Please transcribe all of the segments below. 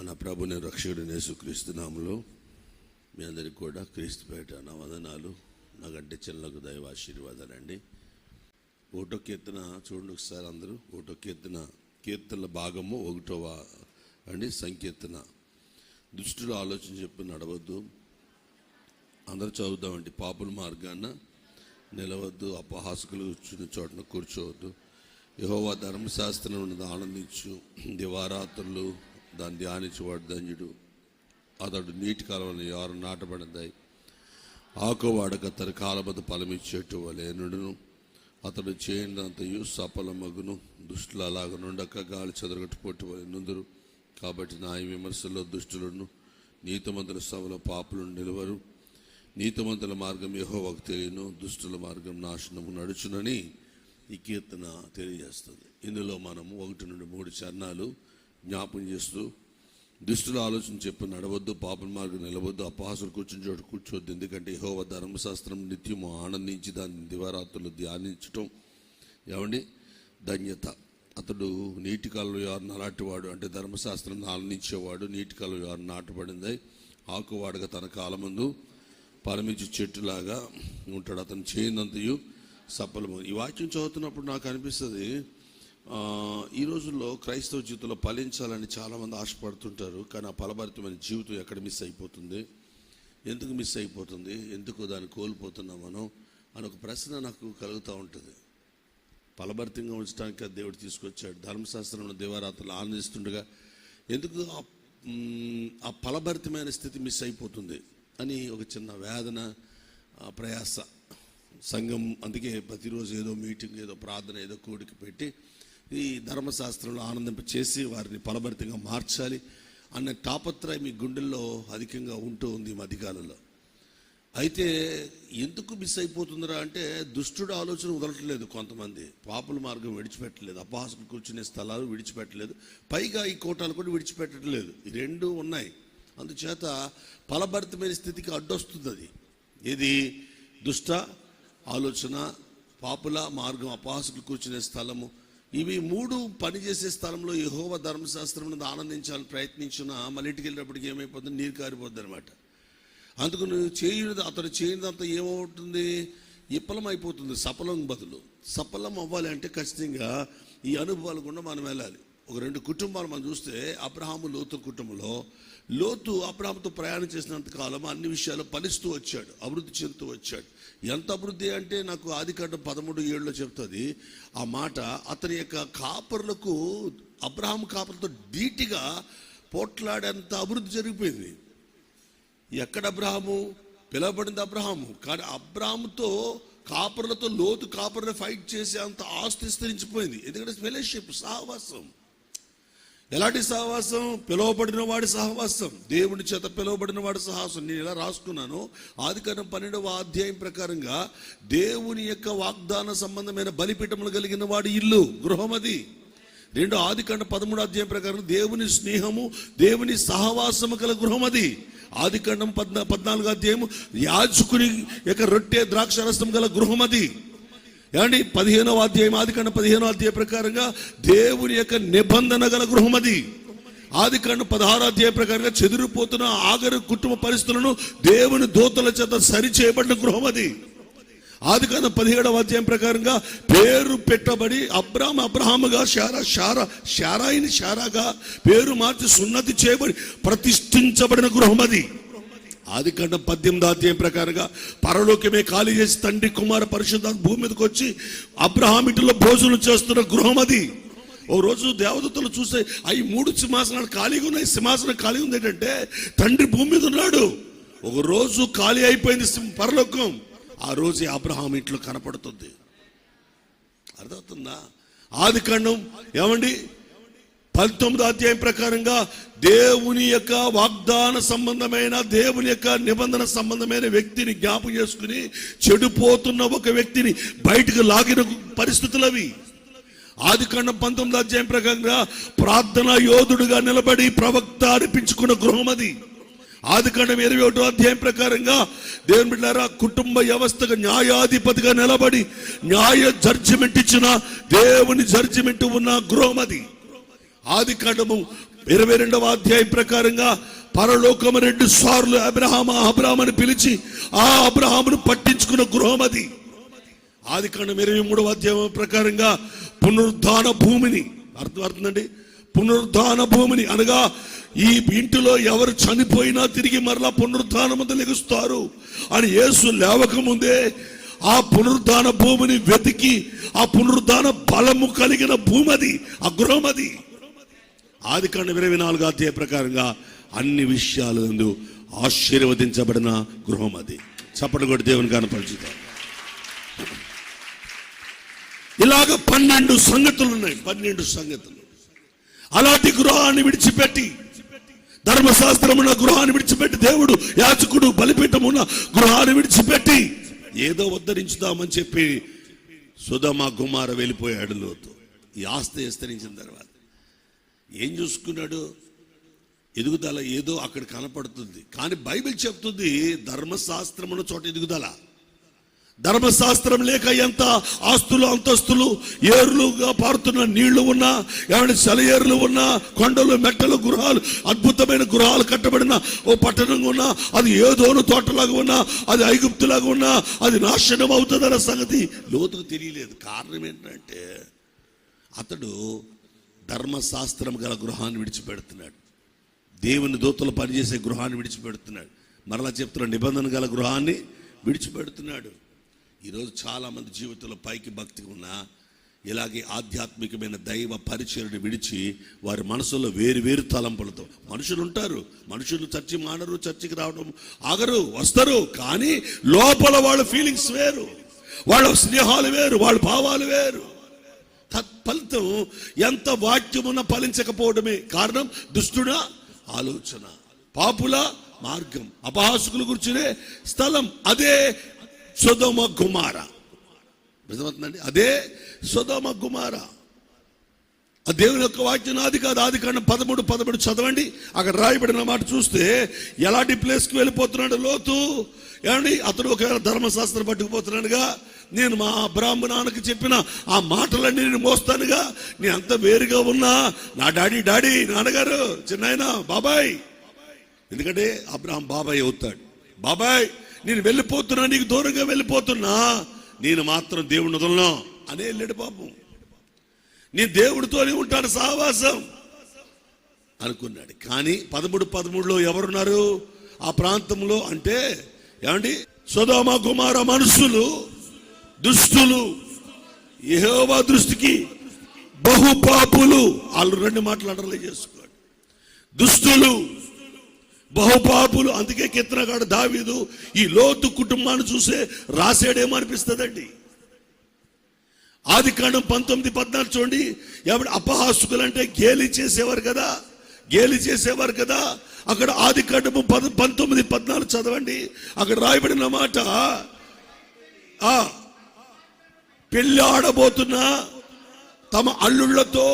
మన ప్రభుని రక్షకుడైన యేసుక్రీస్తు నామములో మీ అందరికీ కూడా క్రీస్తు పేట నా వందనాలు, నాకంటే చిన్నలకు దైవ ఆశీర్వాదాలండి. ఒకటో కీర్తన చూడండి ఒకసారి అందరూ. ఒకటో కీర్తనల భాగము 1వ అండి సంకీర్తన. దుష్టుడు ఆలోచన చెప్పి నడవద్దు, అందరూ చదువుదామండి. పాపుల మార్గాన నిలవద్దు, అపహాసకులు కూర్చున్న చోటన కూర్చోవద్దు. యెహోవా ధర్మశాస్త్రం ఆనందించు, దివారాత్రులు దాన్ని ధ్యానించేవాడు ధన్యుడు. అతడు నీటి కాలంలో ఎవరు నాటబడిందాయి ఆకువాడక తన కాలబద్ద ఫలమిచ్చేట్టు వలేనుడును. అతడు చేయనంతయు సఫలమగును. దుష్టులు అలాగ నుండక గాలి చెదరగట్టు పొట్టు వలె నుందురు. కాబట్టి న్యాయ విమర్శల్లో దుష్టులను, నీతిమంతుల సభలో పాపులు నిలువరు. నీతిమంతుల మార్గం యెహోవాకు తెలియను, దుష్టుల మార్గం నాశనము నడుచునని ఈ కీర్తన తెలియజేస్తుంది. ఇందులో మనము 1 నుండి 3 చరణాలు జ్ఞాపం చేస్తూ, దుష్టుల ఆలోచన చెప్పి నడవద్దు, పాపల మార్గం నిలవద్దు, అపహాసులు కూర్చుని చోటు కూర్చోవద్దు. ఎందుకంటే యెహోవా ధర్మశాస్త్రం నిత్యము ఆనందించి దాన్ని దివారాత్రులు ధ్యానించటం ఏమండి ధన్యత. అతడు నీటి కాలంలో ఎవరు నాటివాడు అంటే ధర్మశాస్త్రం ఆనందించేవాడు. నీటి కాలంలో ఎవరు నాటబడింది ఆకువాడగా తన కాలమందు పరమించి చెట్టులాగా ఉంటాడు. అతను చేయనంతయు సఫలము. ఈ వాక్యం చదువుతున్నప్పుడు నాకు అనిపిస్తుంది, ఈ రోజుల్లో క్రైస్తవ జీవితంలో ఫలించాలని చాలామంది ఆశపడుతుంటారు. కానీ ఆ ఫలభరితమైన జీవితం ఎక్కడ మిస్ అయిపోతుంది, ఎందుకు మిస్ అయిపోతుంది, ఎందుకు దాన్ని కోల్పోతున్నాం మనం అని ఒక ప్రశ్న నాకు కలుగుతూ ఉంటుంది. ఫలభరితంగా ఉంచడానికి దేవుడు తీసుకొచ్చాడు. ధర్మశాస్త్రంలో దివారాత్రులు ఆనందిస్తుండగా ఎందుకు ఆ ఫలభరితమైన స్థితి మిస్ అయిపోతుంది అని ఒక చిన్న వేదన, ప్రయాస. సంఘం అందుకే ప్రతిరోజు ఏదో మీటింగ్, ఏదో ప్రార్థన, ఏదో కూడిక పెట్టి ఈ ధర్మశాస్త్రంలో ఆనందింప చేసి వారిని ఫలభరితంగా మార్చాలి అనే తాపత్రయం మీ గుండెల్లో అధికంగా ఉంటూ ఉంది ఈ మధ్యకాలంలో. అయితే ఎందుకు మిస్ అయిపోతుందిరా అంటే, దుష్టుడు ఆలోచన వదలట్లేదు. కొంతమంది పాపుల మార్గం విడిచిపెట్టలేదు, అపహాసకులు కూర్చునే స్థలాలు విడిచిపెట్టలేదు, పైగా ఈ కోటాలు కూడా విడిచిపెట్టట్లేదు. ఈ రెండు ఉన్నాయి. అందుచేత ఫలభరితమైన స్థితికి అడ్డొస్తుంది అది. ఇది దుష్ట ఆలోచన, పాపుల మార్గం, అపహాసకులు కూర్చునే స్థలము. ఇవి 3 పనిచేసే స్థలంలో యెహోవా ధర్మశాస్త్రం ఆనందించాలని ప్రయత్నించిన మళ్ళీ ఇంటికి వెళ్ళినప్పటికీ ఏమైపోతుంది, నీరు కారిపోద్ది అనమాట. అందుకు అతడు చేయనిదంతా ఏమవుతుంది, విఫలమైపోతుంది. సఫలం బదులు సఫలం అవ్వాలి అంటే ఖచ్చితంగా ఈ అనుభవాలు కూడా మనం వెళ్ళాలి. ఒక 2 కుటుంబాలు మనం చూస్తే, అబ్రహాము లోతు కుటుంబంలో, లోతు అబ్రహాముతో ప్రయాణం చేసినంత కాలం అన్ని విషయాలు ఫలిస్తూ వచ్చాడు, అభివృద్ధి చెందుతూ వచ్చాడు. ఎంత అభివృద్ధి అంటే నాకు ఆదికాండం 13:7 చెప్తుంది ఆ మాట. అతని యొక్క కాపరులకు, అబ్రహాము కాపరులతో ధీటిగా పోట్లాడేంత అభివృద్ధి జరిగిపోయింది. ఎక్కడ అబ్రహాము పిలువబడింది అబ్రహాము, కానీ అబ్రహాముతో కాపరులతో లోతు కాపరులు ఫైట్ చేసే అంత ఆస్తి విస్తరించిపోయింది. ఎందుకంటే ఫెలోషిప్, సహవాసం. ఎలాంటి సహవాసం? పిలువబడిన వాడి సహవాసం, దేవుని చేత పిలువబడిన వాడి సహవాసం. నేను ఇలా రాసుకున్నాను, ఆదికాండం 12వ అధ్యాయం ప్రకారంగా దేవుని యొక్క వాగ్దాన సంబంధమైన బలిపీఠములు కలిగిన వాడి ఇల్లు, గృహం అది. 2 ఆదికాండం 13వ అధ్యాయం ప్రకారం దేవుని స్నేహము, దేవుని సహవాసము గల గృహం అది. ఆదికాండం 14వ అధ్యాయం యాజకుని యొక్క రొట్టె ద్రాక్షరసం గల గృహం అది. ఏమండి 15వ అధ్యాయం, ఆదికాండం 15వ అధ్యాయం ప్రకారంగా దేవుని యొక్క నిబంధన గల గృహం అది. ఆదికాండం 16వ అధ్యాయం ప్రకారంగా చెదిరిపోతున్న ఆగరు కుటుంబ పరిస్థితులను దేవుని దూతల చేత సరిచేయబడిన గృహం అది. ఆదికాండం 17వ అధ్యాయం ప్రకారంగా పేరు పెట్టబడి అబ్రహాముగా శారాయిని శారాగా పేరు మార్చి సున్నతి చేయబడి ప్రతిష్ఠించబడిన గృహం అది. ఆదికాండం 18వ అధ్యాయం ప్రకారంగా పరలోకమే ఖాళీ చేసి తండ్రి కుమార పరిశుద్ధ భూమి మీదకి వచ్చి అబ్రహాము ఇంటిలో భోజనం చేస్తున్న గృహం అది. ఓ రోజు దేవదూతలు చూస్తే అవి 3 సింహాసనాలు ఖాళీగా ఉన్నాయి. సింహాసనం ఖాళీ ఉంది ఏంటంటే తండ్రి భూమి మీద ఉన్నాడు. ఒక రోజు ఖాళీ అయిపోయింది పరలోకం. ఆ రోజు అబ్రహాము ఇంట్లో కనపడుతుంది. అర్థమవుతుందా? ఆదికాండం ఏమండి 19వ అధ్యాయం ప్రకారంగా దేవుని యొక్క వాగ్దాన సంబంధమైన, దేవుని యొక్క నిబంధన సంబంధమైన వ్యక్తిని జ్ఞాపకం చేసుకుని చెడిపోతున్న ఒక వ్యక్తిని బయటకు లాగిన పరిస్థితులు అవి. ఆదికాండం 19వ అధ్యాయం ప్రకారంగా ప్రార్థనా యోధుడుగా నిలబడి ప్రవక్త అనిపించుకున్న గృహం అది. ఆదికాండం 21వ అధ్యాయం ప్రకారంగా దేవుని బిడ్డలారా కుటుంబ వ్యవస్థగా న్యాయాధిపతిగా నిలబడి న్యాయ జడ్జిమెంట్ ఇచ్చిన దేవుని జడ్జిమెంట్ ఉన్న గృహం అది. ఆదికాండము 22వ అధ్యాయం ప్రకారంగా పరలోకము 2 సార్లు అబ్రహాం అని పిలిచి ఆ అబ్రహామును పట్టించుకున్న గృహం అది. ఆదికాండం 23వ అధ్యాయం ప్రకారంగా పునరుద్ధాన భూమిని అర్థమవుతుందండి. పునరుద్ధాన భూమిని అనగా ఈ ఇంటిలో ఎవరు చనిపోయినా తిరిగి మరలా పునరుద్ధానమందు లెగుస్తారు అని యేసు లేవక ముందే ఆ పునరుద్ధాన భూమిని వెతికి ఆ పునరుద్ధాన బలము కలిగిన భూమి అది, ఆ గృహం అది. ఆదికాండం 24వ అధ్యాయ ప్రకారంగా అన్ని విషయాలందు ఆశీర్వదించబడిన గృహం అది. చప్పట్లు కొట్టి దేవుని కనపరుచుతాం. ఇలాగ 12 సంగతులు ఉన్నాయి. 12 సంగతులు. అలాంటి గృహాన్ని విడిచిపెట్టి, ధర్మశాస్త్రం ఉన్న గృహాన్ని విడిచిపెట్టి, దేవుడు యాజకుడు బలిపీఠం ఉన్న గృహాన్ని విడిచిపెట్టి ఏదో ఉద్ధరించుదామని చెప్పి సొదొమ గొమొర్రా వెళ్ళిపోయాడు లోతు. ఈ ఆస్తి విస్తరించిన తర్వాత ఏం చూసుకున్నాడు? ఎదుగుదల ఏదో అక్కడ కనపడుతుంది. కానీ బైబిల్ చెప్తుంది ధర్మశాస్త్రం ఉన్న చోట ఎదుగుదల. ధర్మశాస్త్రం లేక ఎంత ఆస్తులు అంతస్తులు, ఏరులుగా పారుతున్న నీళ్లు ఉన్నా, ఏమైనా సెలయేరులు ఉన్నా, కొండలు మెట్టలు గృహాలు, అద్భుతమైన గృహాలు కట్టబడిన ఓ పట్టణంగా ఉన్నా, అది ఏదోను తోటలాగా ఉన్నా, అది ఐగుప్తులాగా ఉన్నా, అది నాశనం అవుతుందన్న సంగతి లోతుకు తెలియలేదు. కారణం ఏంటంటే అతడు ధర్మశాస్త్రం గల గృహాన్ని విడిచిపెడుతున్నాడు. దేవుని దూతలు పనిచేసే గృహాన్ని విడిచిపెడుతున్నాడు. మరలా చెప్తున్న నిబంధన గల గృహాన్ని విడిచిపెడుతున్నాడు. ఈరోజు చాలామంది జీవితంలో పైకి భక్తి ఉన్నా ఇలాగే ఆధ్యాత్మికమైన దైవ పరిచయను విడిచి వారి మనసులో వేరు వేరు తలంపులతో మనుషులు ఉంటారు. మనుషులు చర్చి మానరు, చర్చికి రావడం ఆగరు, వస్తారు. కానీ లోపల వాళ్ళ ఫీలింగ్స్ వేరు, వాళ్ళ స్నేహాలు వేరు, వాళ్ళ భావాలు వేరు. తత్ఫలితం ఎంత వాక్యమున ఫలించకపోవడమే కారణం. దుష్టుడ ఆలోచన, పాపుల మార్గం, అపహాసకుల గురించే స్థలం. అదే సొదొమ గొమొర్రా. అర్థమవుతుందండి? అదే సొదొమ గొమొర్రా. ఆ దేవుని యొక్క వాక్యం నాది కాదు. ఆదికాండం 13:13 చదవండి. అక్కడ రాయబడిన మాట చూస్తే ఎలాంటి ప్లేస్కి వెళ్ళిపోతున్నాడు లోతు. ఏమండి, అతడు ఒకవేళ ధర్మశాస్త్రం పట్టుకుపోతున్నాడుగా, నేను మా బ్రాహ్మణానికి చెప్పిన ఆ మాటలన్నీ నేను మోస్తానుగా, నేను అంత వేరుగా ఉన్నా నా డాడీ నాన్నగారు, చిన్నాయన, బాబాయ్. ఎందుకంటే అబ్రాహం బాబాయ్ అవుతాడు. బాబాయ్, నేను వెళ్ళిపోతున్నా, నీకు దూరంగా వెళ్ళిపోతున్నా, నేను మాత్రం దేవుని వదలను అనే వెళ్ళాడు పాపం. నేను దేవుడితోనే ఉంటాను, సహవాసం అనుకున్నాడు. కానీ 13:13లో ఎవరున్నారు ఆ ప్రాంతంలో అంటే? ఏమండి, సొదొమ గొమొర్రా మనుషులు దుష్టులు, యెహోవా దృష్టికి బహుపాపులు. వాళ్ళు 2 మాటలు అండర్లైన్ చేసుకోండి. దుష్టులు, బహుపాపులు. అందుకే కీర్తనకారుడు దావీదు ఈ లోతు కుటుంబాన్ని చూసే రాసాడేమో అనిపిస్తుందండి. ఆదికాండం 19:14 చూడండి. ఎవరు అపహాసకులు అంటే గేలి చేసేవారు కదా. అక్కడ ఆదికాండము 19:14 చదవండి. అక్కడ రాయబడిన మాట, పెళ్లి ఆడబోతున్న తమ అల్లుళ్లతో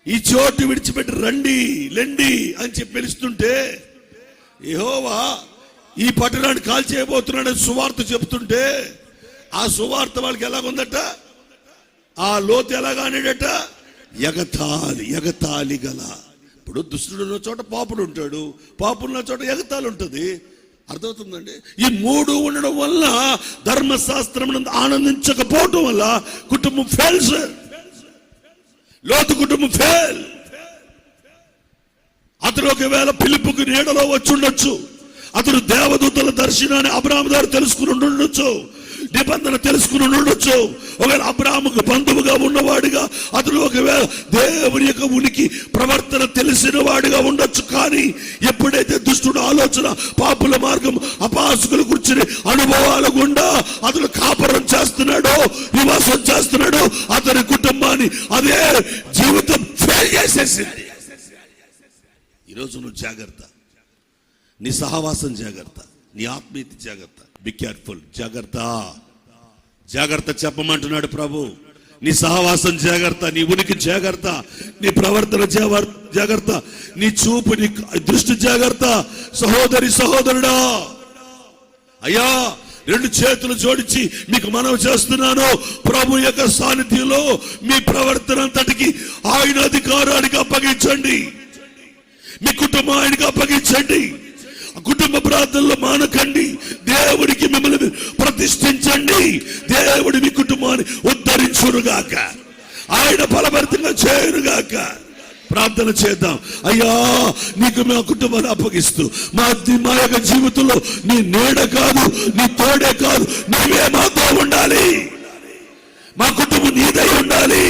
ఈ చోటు విడిచిపెట్టి లెండి అని చెప్పి పిలుస్తుంటే, యెహోవా ఈ పట్టణాన్ని కాల్ చేయబోతున్నాడని సువార్త చెప్తుంటే, ఆ సువార్త వాళ్ళకి ఎలాగుందట? ఆ లోతు ఎలాగానేడట? ఎగతాళి గల. ఇప్పుడు దుష్టుడున్న చోట పాపుడు ఉంటాడు, పాపుడున్న చోట ఎగతాళి ఉంటుంది. అర్థమవుతుందండి? ఈ 3 ఉండడం వల్ల, ధర్మశాస్త్రం ఆనందించకపోవడం వల్ల కుటుంబం ఫెయిల్స్. లోతు కుటుంబం ఫెయిల్. అతడు ఒకవేళ ఫిలిప్పుకు నీడలో వచ్చి ఉండొచ్చు, అతడు దేవదూతల దర్శనాన్ని అబ్రాహాము ద్వారా తెలుసుకుని ఉండొచ్చు, నిబంధన తెలుసుకుని ఉండొచ్చు. ఒకవేళ అబ్రాహాముకు బంధువుగా ఉన్నవాడిగా అతడు ఒకవేళ దేవుని యొక్క ఉనికి ప్రవర్తన తెలిసిన వాడిగా ఉండొచ్చు. కానీ ఎప్పుడైతే దుష్టుడు ఆలోచన, పాపుల మార్గం, అపహాసకుల గురించి అనుభవాల గుండా అతడు కాపురం చేస్తున్నాడో, నివాసం చేస్తున్నాడో, అతని కుటుంబాన్ని అదే జీవితం ఫెయిల్ చేసేసింది. ఈరోజు నువ్వు జాగ్రత్త, నీ సహవాసం జాగ్రత్త, నీ ఆత్మీయత జాగ్రత్త. Be careful. జాగ్రత్త చెప్పమంటున్నాడు ప్రభు. నీ సహవాసం జాగ్రత్త, నీ ఉనికి జాగ్రత్త, నీ ప్రవర్తన జాగ్రత్త, నీ చూపు, నీ దృష్టి జాగ్రత్త. సహోదరుడా, అయ్యా రెండు చేతులు జోడించి మీకు మనవి చేస్తున్నాను, ప్రభు యొక్క సాన్నిధ్యంలో మీ ప్రవర్తన అంతటికి ఆయన అధికారానికి అప్పగించండి. మీ కుటుంబం ఆయనకి అప్పగించండి. కుటుంబ ప్రార్థనలో మానకండి. దేవుడికి మిమ్మల్ని ప్రతిష్ఠించండి. దేవుడి మీ కుటుంబాన్ని ఉద్ధరించునుగాక, ఆయన బలభరితంగా చేయునుగాక. ప్రార్థన చేద్దాం. అయ్యా, నీకు మా కుటుంబాన్ని అప్పగిస్తూ మా యొక్క జీవితంలో నీ నీడ కాదు, నీ తోడే కాదు, నీవే మాతో ఉండాలి. మా కుటుంబం నీదై ఉండాలి.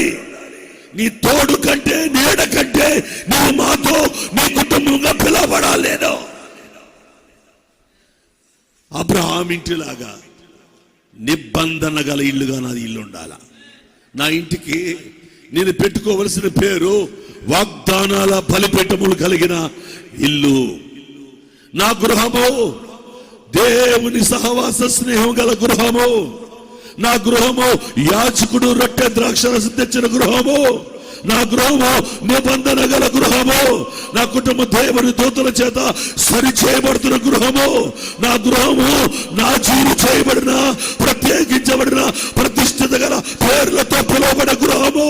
నీ తోడు కంటే నీడ కంటే నువ్వు మాతో నీ కుటుంబంగా పిలవబడాలి. నేను అబ్రహాం ఇంటిలాగా నిబంధన గల ఇల్లుగా నా ఇల్లు ఉండాలా. నా ఇంటికి నేను పెట్టుకోవలసిన పేరు వాగ్దానాల బలిపీఠములు కలిగిన ఇల్లు. నా గృహము దేవుని సహవాస స్నేహం గల గృహము. నా గృహము యాజకుడు రొట్టె ద్రాక్షరసం తెచ్చిన గృహము. నా గృహము నిబంధన గల గృహము. నా కుటుంబ దేవుని దూతల చేత సరి చేయబడుతున్న గృహము. నా గృహము నా జీవి చేయబడిన ప్రత్యేకించబడిన ప్రతిష్ఠిత గల పేర్లతో పిలువబడిన గృహము.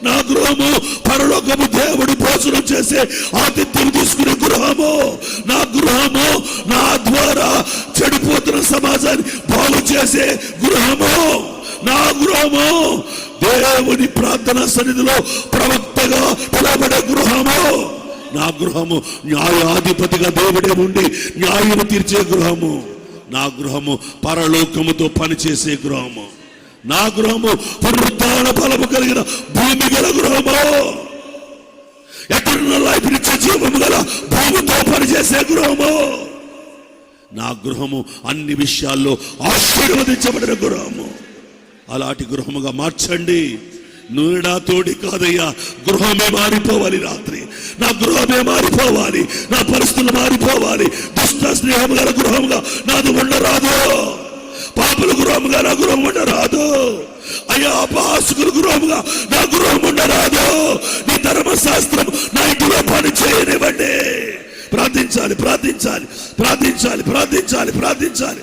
నా గృహము పరలోకము దేవుడు భోజనం చేసే ఆతిథ్యం తీసుకునే గృహము. నా గృహము నా ద్వారా చెడిపోతున్న సమాజాన్ని బాగు చేసే గృహము. నా గృహము దేవుని ప్రార్థనా సన్నిధిలో ప్రవక్తగా పిలువబడే గృహము. నా గృహము న్యాయాధిపతిగా దేవుడే ఉండి న్యాయము తీర్చే గృహము. నా గృహము పరలోకముతో పనిచేసే గృహము. నా గృహము పునరుత్థాన బలము కలిగిన భూమి గల గృహము. ఎటర్నల్ లైఫ్ నిత్య జీవము గల భూమితో పనిచేసే గృహము. నా గృహము అన్ని విషయాల్లో ఆశీర్వదించబడిన గృహము. అలాంటి గృహముగా మార్చండి. నువ్వు తోడి కాదయ్యా, గృహమే మారిపోవాలి. రాత్రి నా గృహమే మారిపోవాలి. నా పరిస్థితులు మారిపోవాలి. దుష్ట స్నేహము గల గృహముగా నాది ఉండరాదు. పాపుల గృహముగా నా గృహం ఉండరాదు. అయ్యా, అపహాసకుల గృహముగా నా గృహం ఉండరాదు. నీ ధర్మశాస్త్రం నా ఇంటిలో పని చేయనివ్వండి. ప్రార్థించాలి, ప్రార్థించాలి, ప్రార్థించాలి, ప్రార్థించాలి, ప్రార్థించాలి.